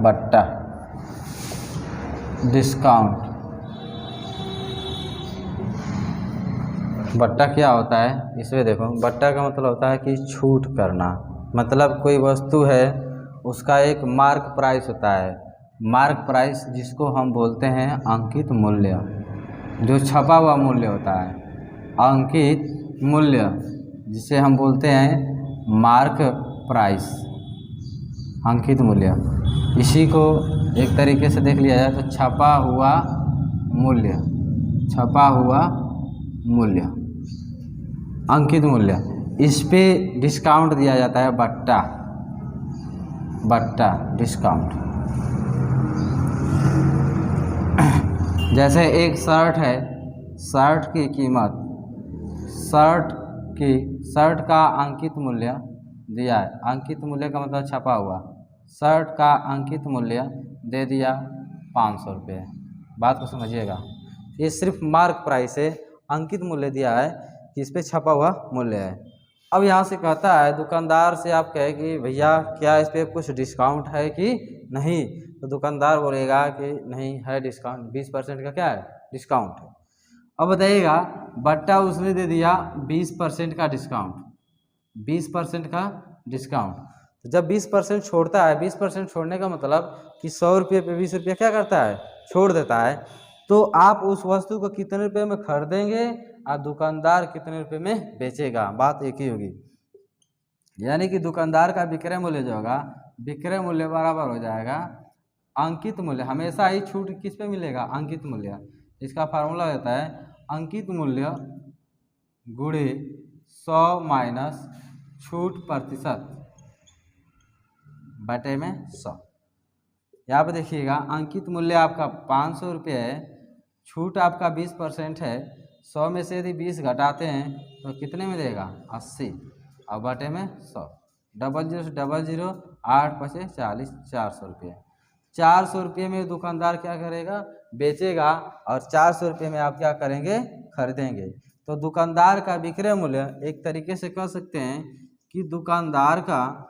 बट्टा डिस्काउंट। बट्टा क्या होता है इसमें देखो, बट्टा का मतलब होता है कि छूट करना। मतलब कोई वस्तु है उसका एक मार्क प्राइस होता है, मार्क प्राइस जिसको हम बोलते हैं अंकित मूल्य, जो छपा हुआ मूल्य होता है, अंकित मूल्य जिसे हम बोलते हैं मार्क प्राइस, अंकित मूल्य। इसी को एक तरीके से देख लिया जाए तो छपा हुआ मूल्य, छपा हुआ मूल्य, अंकित मूल्य। इस पे डिस्काउंट दिया जाता है बट्टा, बट्टा डिस्काउंट। जैसे एक शर्ट है, शर्ट की कीमत, शर्ट का अंकित मूल्य दिया है, अंकित मूल्य का मतलब छपा हुआ, शर्ट का अंकित मूल्य दे दिया 500 रुपये। बात को समझिएगा, ये सिर्फ मार्क प्राइस है, अंकित मूल्य दिया है कि इस पे छपा हुआ मूल्य है। अब यहाँ से कहता है दुकानदार से, आप कहे कि भैया क्या इस पे कुछ डिस्काउंट है कि नहीं, तो दुकानदार बोलेगा कि नहीं है डिस्काउंट, 20% का क्या है डिस्काउंट है। अब बताइएगा बट्टा उसने दे दिया 20% का डिस्काउंट, 20% का डिस्काउंट। तो जब 20% छोड़ता है, 20% छोड़ने का मतलब कि 100 रुपये पे 20 रुपये क्या करता है, छोड़ देता है। तो आप उस वस्तु को कितने रुपये में खरीदेंगे और दुकानदार कितने रुपये में बेचेगा, बात एक ही होगी। यानी कि दुकानदार का विक्रय मूल्य जो होगा, विक्रय मूल्य बराबर हो जाएगा अंकित मूल्य। हमेशा ही छूट किस पे मिलेगा, अंकित मूल्य। इसका फार्मूला रहता है अंकित मूल्य गुणे 100 माइनस छूट प्रतिशत बटे में 100। यहाँ पे देखिएगा अंकित मूल्य आपका 500 रुपये है, छूट आपका 20% है, 100 में से यदि 20 घटाते हैं तो कितने में देगा 80, और बटे में 100। 00 से 00 8 पचे 40, 400 रुपये। 400 रुपये में दुकानदार क्या करेगा, बेचेगा, और 400 रुपये में आप क्या करेंगे, खरीदेंगे। तो दुकानदार का विक्रय मूल्य एक तरीके से कह सकते हैं कि दुकानदार का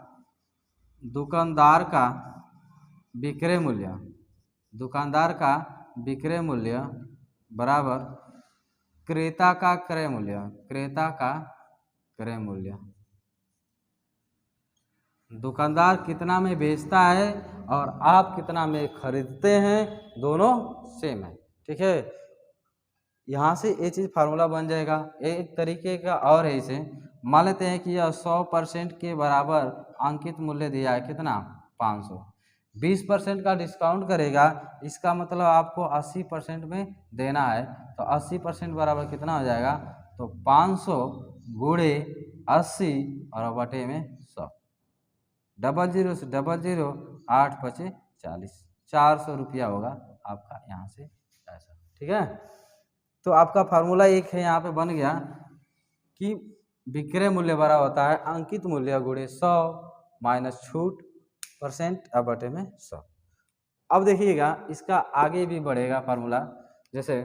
विक्रय मूल्य, दुकानदार का विक्रय मूल्य बराबर क्रेता का क्रय मूल्य, क्रेता का क्रय मूल्य। दुकानदार कितना में बेचता है और आप कितना में खरीदते हैं, दोनों सेम है, ठीक है। यहाँ से ये चीज़ फार्मूला बन जाएगा। एक तरीके का और है, इसे मान लेते हैं कि यह 100% के बराबर अंकित मूल्य दिया है, कितना 500, 20% का डिस्काउंट करेगा, इसका मतलब आपको 80% में देना है। तो 80% बराबर कितना हो जाएगा, तो 500 गुणे 80 और बटे में 100। 00 से 00 8 पचे 40, 400 रुपया होगा आपका यहाँ से पैसा, ठीक है। तो आपका फार्मूला एक है यहाँ पे बन गया कि विक्रय मूल्य बराबर होता है अंकित मूल्य गुणे 100 माइनस छूट % अब बटे में 100। अब देखिएगा इसका आगे भी बढ़ेगा फार्मूला। जैसे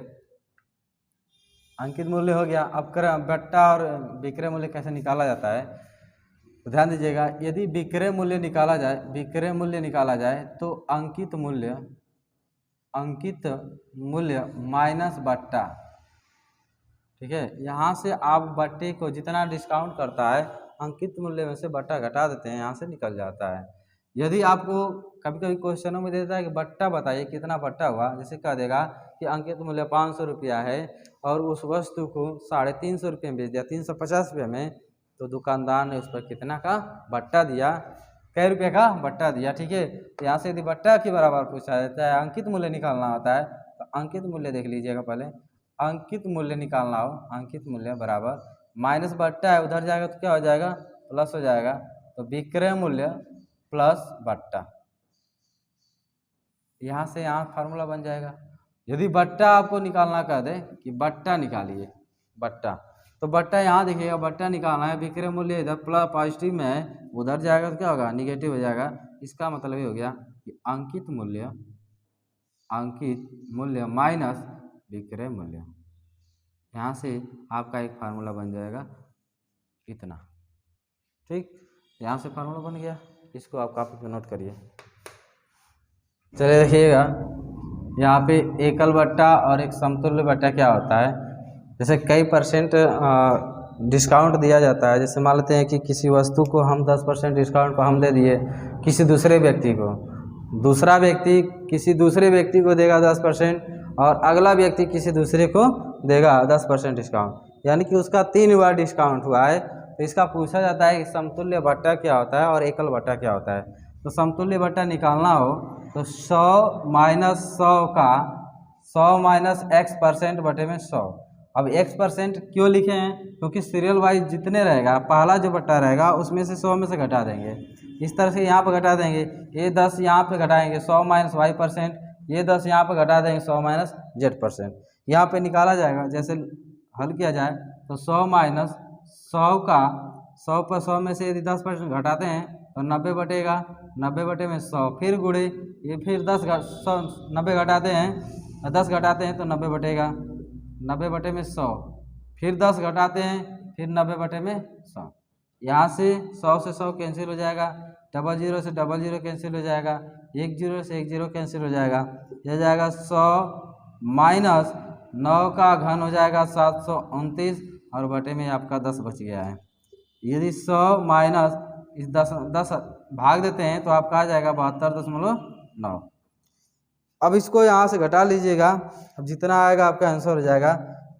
अंकित मूल्य हो गया, अब बट्टा और विक्रय मूल्य कैसे निकाला जाता है, तो ध्यान दीजिएगा। यदि विक्रय मूल्य निकाला जाए, विक्रय मूल्य निकाला जाए तो अंकित मूल्य माइनस बट्टा, ठीक है। यहाँ से आप बट्टे को जितना डिस्काउंट करता है अंकित मूल्य में से बट्टा घटा देते हैं, यहाँ से निकल जाता है। यदि आपको कभी कभी क्वेश्चनों में देता है कि बट्टा बताइए कितना बट्टा हुआ, जैसे कह देगा कि अंकित मूल्य 500 रुपया है और उस वस्तु को 350 रुपये में बेच दिया, 350 रुपये में, तो दुकानदार ने उस पर कितना का बट्टा दिया, कै रुपये का बट्टा दिया, ठीक है। तो यहाँ से यदि बट्टा के बराबर पूछा जाता है, अंकित मूल्य निकालना होता है, तो अंकित मूल्य देख लीजिएगा पहले। अंकित मूल्य निकालना हो, अंकित मूल्य बराबर माइनस बट्टा है, उधर जाएगा तो क्या हो जाएगा, प्लस हो जाएगा। तो विक्रय मूल्य प्लस बट्टा, यहाँ से यहाँ फार्मूला बन जाएगा। यदि बट्टा आपको निकालना कह दे कि बट्टा निकालिए, बट्टा, तो बट्टा यहाँ देखिएगा, बट्टा निकालना है, विक्रय मूल्य इधर प्लस पॉजिटिव में है, उधर जाएगा तो क्या होगा, निगेटिव हो जाएगा। इसका मतलब ये हो गया कि अंकित मूल्य माइनस विक्रय मूल्य। यहाँ से आपका एक फार्मूला बन जाएगा इतना, ठीक। यहाँ से फार्मूला बन गया, इसको आप कॉपी पे नोट करिए। चलिए देखिएगा, यहाँ पे एकल बट्टा और एक समतुल्य बट्टा क्या होता है। जैसे कई परसेंट डिस्काउंट दिया जाता है। जैसे मान लेते हैं कि किसी वस्तु को हम 10% डिस्काउंट पर हम दे दिए किसी दूसरे व्यक्ति को, दूसरा व्यक्ति किसी दूसरे व्यक्ति को देगा 10% और अगला व्यक्ति किसी दूसरे को देगा 10% डिस्काउंट, यानी कि उसका 3 बार डिस्काउंट हुआ है। तो इसका पूछा जाता है कि समतुल्य बट्टा क्या होता है और एकल बट्टा क्या होता है। तो समतुल्य बट्टा निकालना हो तो 100 माइनस 100 का 100 माइनस x% बटे में 100। अब x% क्यों लिखे हैं, क्योंकि सीरियल वाइज जितने रहेगा पहला जो बट्टा रहेगा उसमें से 100 में से घटा देंगे। इस तरह से यहाँ पर घटा देंगे, ये 10 यहाँ पे घटाएंगे 100 माइनस y%, ये 10 यहाँ पर घटा देंगे 100 माइनस z%। यहाँ पे निकाला जाएगा, जैसे हल किया जाए तो 100 माइनस 100 का 100 पर 100 में से यदि 10% घटाते हैं तो 90 बटेगा, 90 बटे में 100 फिर गुणे, ये फिर 90 घटाते हैं 10 घटाते हैं तो 90 बटेगा, 90 बटे में 100 फिर 10 घटाते हैं फिर 90 बटे में 100। यहाँ से 100 से 100 कैंसिल हो जाएगा, 00 से 00 कैंसिल हो जाएगा, 10 से 10 कैंसिल हो जाएगा, यह जाएगा 100 माइनस 9 का घन हो जाएगा 729 और बटे में आपका 10 बच गया है। यदि 100 माइनस इस 10 भाग देते हैं तो आपका आ जाएगा 72.9। अब इसको यहाँ से घटा लीजिएगा, अब जितना आएगा आपका आंसर हो जाएगा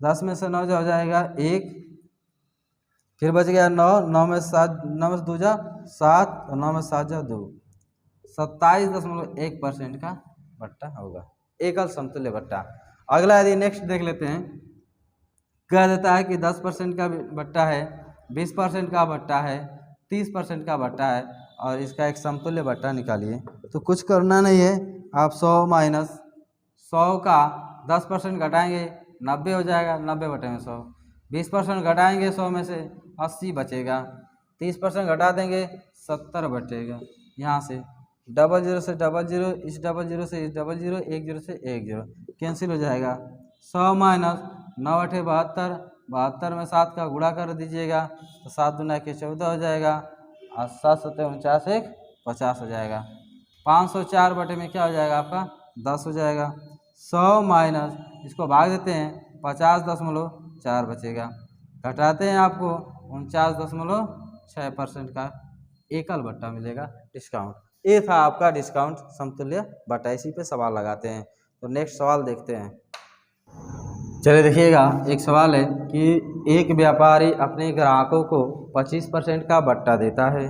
10 में से 9 हो जाएगा 1, फिर बच गया 9, 9 में 7, 9 में 2 जा 7 और 9 में 7 जा 2, 27.1% का बट्टा होगा, एकल समतुल्य बट्टा। अगला यदि नेक्स्ट देख लेते हैं, कह देता है कि 10% का बट्टा है, 20% का बट्टा है, 30% का बट्टा है और इसका एक समतुल्य बट्टा निकालिए। तो कुछ करना नहीं है, आप 100 माइनस 100 का 10% घटाएंगे 90 हो जाएगा, 90 बटे में 100, 20% घटाएंगे 100 में से 80 बचेगा, 30% घटा देंगे 70 बचेगा। यहाँ से 00 से 00, इस 00 से इस 00, 10 से 10 कैंसिल हो जाएगा। 100 माइनस 9 अठे 72, 72 में 7 का गुणा कर दीजिएगा तो 7 दूना के 14 हो जाएगा और 7 सत्ते 49 एक 50 हो जाएगा। 504 बटे में क्या हो जाएगा आपका 10 हो जाएगा। 100 माइनस इसको भाग देते हैं 50.4 बचेगा, घटाते हैं आपको 49.6% का एकल बट्टा मिलेगा डिस्काउंट। ये था आपका डिस्काउंट समतुल्य बट्टा। इसी पे सवाल लगाते हैं। तो नेक्स्ट सवाल देखते हैं। चलिए देखिएगा, एक सवाल है कि एक व्यापारी अपने ग्राहकों को 25% का बट्टा देता है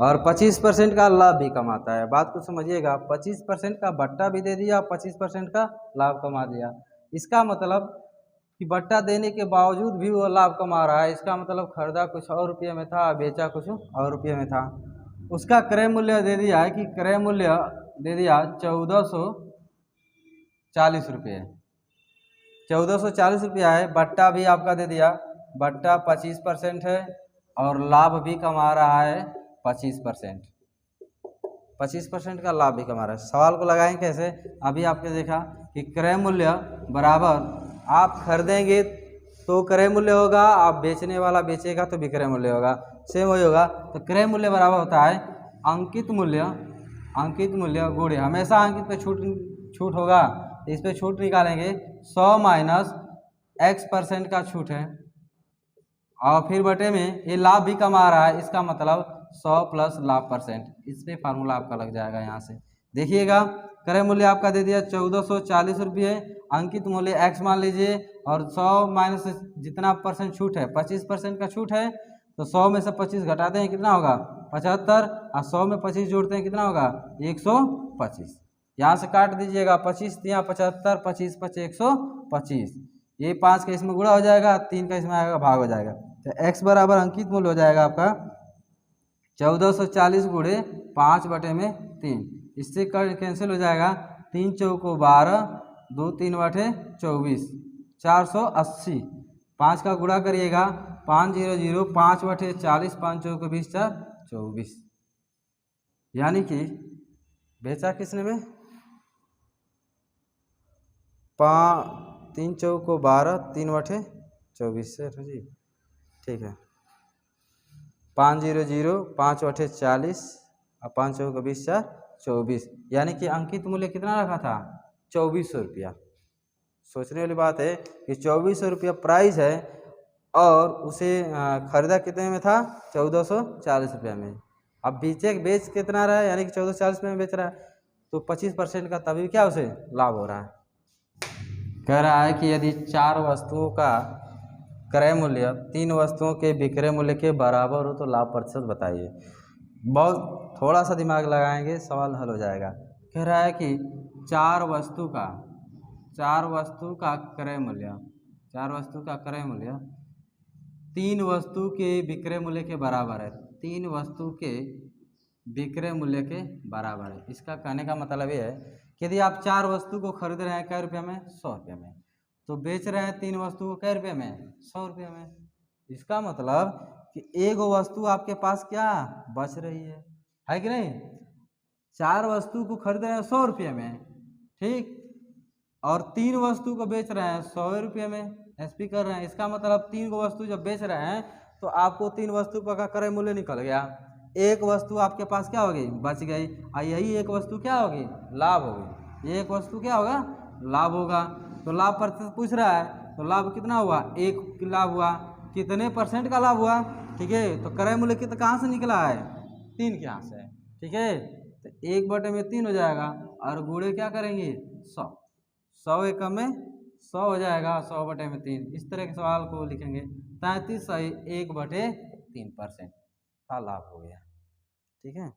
और 25% का लाभ भी कमाता है। बात को समझिएगा, 25% का बट्टा भी दे दिया, 25% का लाभ कमा दिया। इसका मतलब कि बट्टा देने के बावजूद भी वो लाभ कमा रहा है। इसका मतलब खरीदा कुछ और रुपये में था, बेचा कुछ और रुपये में था। उसका क्रय मूल्य दे दिया है कि क्रय मूल्य दे दिया 1440 रुपये, 1440 रुपया है। बट्टा भी आपका दे दिया, बट्टा 25% है और लाभ भी कमा रहा है 25%, 25% का लाभ भी कमा रहा है। सवाल को लगाएं कैसे, अभी आपने देखा कि क्रय मूल्य बराबर आप खरीदेंगे तो क्रय मूल्य होगा, आप बेचने वाला बेचेगा तो विक्रय मूल्य होगा, सेम वही होगा। तो क्रय मूल्य बराबर होता है अंकित मूल्य, अंकित मूल्य गुणे, हमेशा अंकित पे छूट होगा, इस पे छूट निकालेंगे 100 माइनस x% का छूट है और फिर बटे में ये लाभ भी कमा रहा है, इसका मतलब 100 प्लस लाभ %। इस पे फार्मूला आपका लग जाएगा। यहाँ से देखिएगा, क्रय मूल्य आपका दे दिया 1440 रुपये, अंकित मूल्य x मान लीजिए और 100 माइनस जितना % छूट है 25% का छूट है, तो 100 में से 25 घटाते हैं कितना होगा 75 और 100 में 25 जोड़ते हैं कितना होगा 125। यहाँ से काट दीजिएगा 25 यहाँ 75, 25 25 125, ये 5 का इसमें गुणा हो जाएगा, 3 का इसमें आएगा भाग हो जाएगा। तो x बराबर अंकित मूल्य हो जाएगा आपका 1440 गुणे 5 बटे में 3, इससे कैंसिल हो जाएगा, 3 चौको 12, 2 3 बटे 24, 480। 5 का गुणा करिएगा 5 0 0, 5 बटे 40, 5 चौको 20, 4 24, यानी कि बेचा किसने में 3 चौको 12, 3 बटे 24 से जी, ठीक है। 5 0 0, 5 बटे 40 और 5 चौको 20, 4 24, यानी कि अंकित मूल्य कितना रखा था 2400 रुपया। सोचने वाली बात है कि 2400 रुपया प्राइस है और उसे खरीदा कितने में था 1440 रुपया में। अब बेच कितना रहा है, यानी कि 1440 में बेच रहा है, तो 25% का तभी क्या उसे लाभ हो रहा है। कह रहा है कि यदि 4 वस्तुओं का क्रय मूल्य 3 वस्तुओं के विक्रय मूल्य के बराबर हो तो लाभ प्रतिशत बताइए। बहुत थोड़ा सा दिमाग लगाएंगे सवाल हल हो जाएगा। कह रहा है कि 4 वस्तु का क्रय मूल्य 3 वस्तु के विक्रय मूल्य के बराबर है। 3 वस्तु के विक्रय मूल्य के बराबर है। इसका कहने का मतलब ये है कि यदि आप 4 वस्तु को खरीद रहे हैं कै रुपये में 100 रुपये में, तो बेच रहे हैं 3 वस्तु को कै रुपये में 100 रुपये में। इसका मतलब कि एक वस्तु आपके पास क्या बच रही है कि नहीं। 4 वस्तु को खरीद रहे हैं 100 रुपये में, ठीक, और 3 वस्तु को बेच रहे हैं 100 रुपये में, एसपी कर रहे हैं। इसका मतलब 3 वस्तु जब बेच रहे हैं तो आपको 3 वस्तु का क्रय मूल्य निकल गया, एक वस्तु आपके पास क्या होगी बच गई, और यही एक वस्तु क्या होगी लाभ होगी। एक वस्तु क्या होगा लाभ होगा। तो लाभ प्रतिशत पूछ रहा है, तो लाभ कितना हुआ 1 लाभ हुआ, कितने % का लाभ हुआ, ठीक है। तो क्रय मूल्य कितना कहाँ से निकला है 3 के यहाँ से, ठीक है। तो 1/3 हो जाएगा और गुणे क्या करेंगे 100 एकम में 100 हो जाएगा, 100/3। इस तरह के सवाल को लिखेंगे 33 1/3% का लाभ हो गया, ठीक है।